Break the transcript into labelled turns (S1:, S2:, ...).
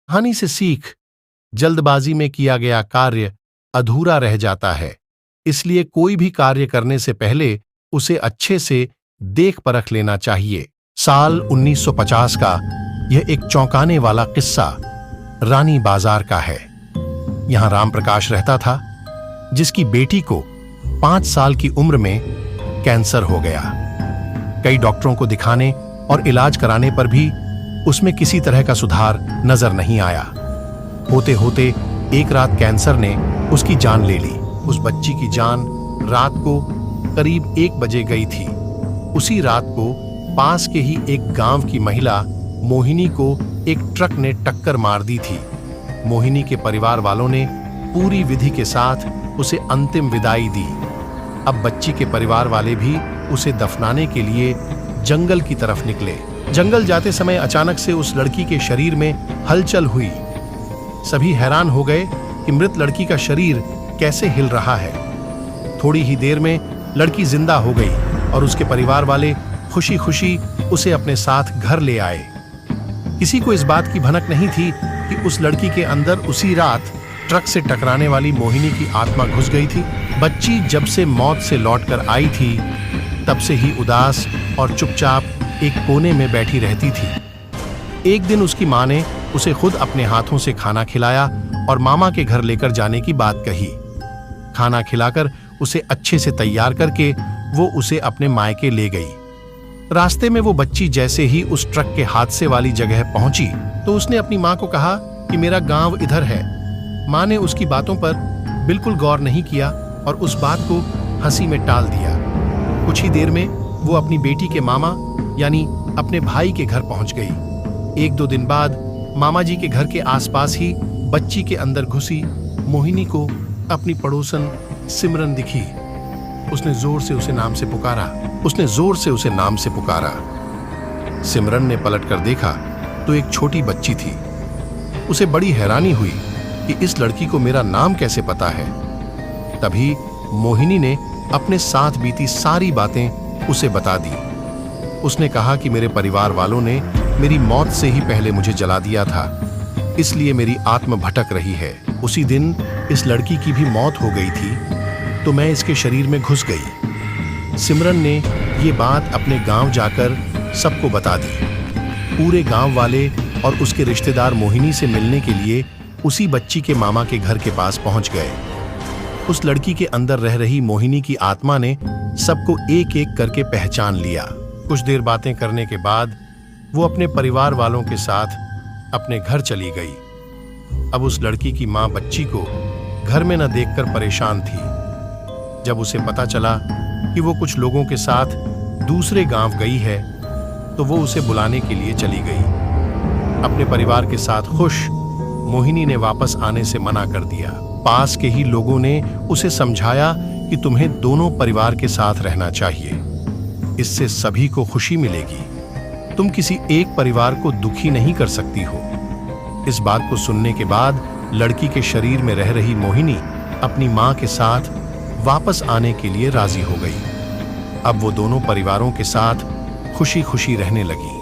S1: हानि से सीख, जल्दबाजी में किया गया कार्य अधूरा रह जाता है, इसलिए कोई भी कार्य करने से पहले उसे अच्छे से देख परख लेना चाहिए। साल 1950 का यह एक चौंकाने वाला किस्सा रानी बाजार का है। यहां राम प्रकाश रहता था, जिसकी बेटी को 5 साल की उम्र में कैंसर हो गया। कई डॉक्टरों को दिखाने और इलाज कराने पर भी उसमें किसी तरह का सुधार नजर नहीं आया। होते होते एक रात कैंसर ने उसकी जान ले ली। उस बच्ची की जान रात को करीब 1 बजे गई थी। उसी रात को पास के ही एक गांव की महिला मोहिनी को एक ट्रक ने टक्कर मार दी थी। मोहिनी के परिवार वालों ने पूरी विधि के साथ उसे अंतिम विदाई दी। अब बच्ची के परिवार वाले भी उसे दफनाने के लिए जंगल की तरफ निकले। जंगल जाते समय अचानक से उस लड़की के शरीर में हलचल हुई। सभी हैरान हो गए कि मृत लड़की का शरीर कैसे हिल रहा है। थोड़ी ही देर में लड़की जिंदा हो गई और उसके परिवार वाले खुशी खुशी उसे अपने साथ घर ले आए। किसी को इस बात की भनक नहीं थी कि उस लड़की के अंदर उसी रात ट्रक से टकराने वाली मोहिनी की आत्मा घुस गई थी। बच्ची जब से मौत से लौटकर आई थी, तब से ही उदास और चुपचाप एक कोने में बैठी रहती थी। एक दिन उसकी मां ने उसे खुद अपने हाथों से खाना खिलाया और मामा के घर लेकर जाने की बात कही। खाना खिलाकर उसे अच्छे से तैयार करके वो उसे अपने मायके ले गई। रास्ते में वो बच्ची जैसे ही उस ट्रक के हादसे वाली जगह पहुंची तो उसने अपनी मां को कहा कि मेरा गांव इधर है। मां ने उसकी बातों पर बिल्कुल गौर नहीं किया और उस बात को हंसी में टाल दिया। कुछ ही देर में वो अपनी बेटी के मामा यानी अपने भाई के घर पहुंच गई। 1-2 दिन बाद मामा जी के घर के आसपास ही बच्ची के अंदर घुसी मोहिनी को अपनी पड़ोसन सिमरन दिखी। उसने जोर से उसे नाम से पुकारा। सिमरन ने पलटकर देखा तो एक छोटी बच्ची थी। उसे बड़ी हैरानी हुई कि इस लड़की को मेरा नाम कैसे पता है। तभी मोहिनी ने अपने साथ बीती सारी बातें उसे बता दी। उसने कहा कि मेरे परिवार वालों ने मेरी मौत से ही पहले मुझे जला दिया था, इसलिए मेरी आत्मा भटक रही है। उसी दिन इस लड़की की भी मौत हो गई थी, तो मैं इसके शरीर में घुस गई। सिमरन ने ये बात अपने गांव जाकर सबको बता दी। पूरे गांव वाले और उसके रिश्तेदार मोहिनी से मिलने के लिए उसी बच्ची के मामा के घर के पास पहुंच गए। उस लड़की के अंदर रह रही मोहिनी की आत्मा ने सबको एक एक करके पहचान लिया। कुछ देर बातें करने के बाद वो अपने परिवार वालों के साथ अपने घर चली गई। अब उस लड़की की मां बच्ची को घर में न देखकर परेशान थी। जब उसे पता चला कि वो कुछ लोगों के साथ दूसरे गांव गई है, तो वो उसे बुलाने के लिए चली गई। अपने परिवार के साथ खुश मोहिनी ने वापस आने से मना कर दिया। पास के ही लोगों ने उसे समझाया कि तुम्हें दोनों परिवार के साथ रहना चाहिए, इससे सभी को खुशी मिलेगी। तुम किसी एक परिवार को दुखी नहीं कर सकती हो। इस बात को सुनने के बाद लड़की के शरीर में रह रही मोहिनी अपनी मां के साथ वापस आने के लिए राजी हो गई। अब वो दोनों परिवारों के साथ खुशी खुशी रहने लगी।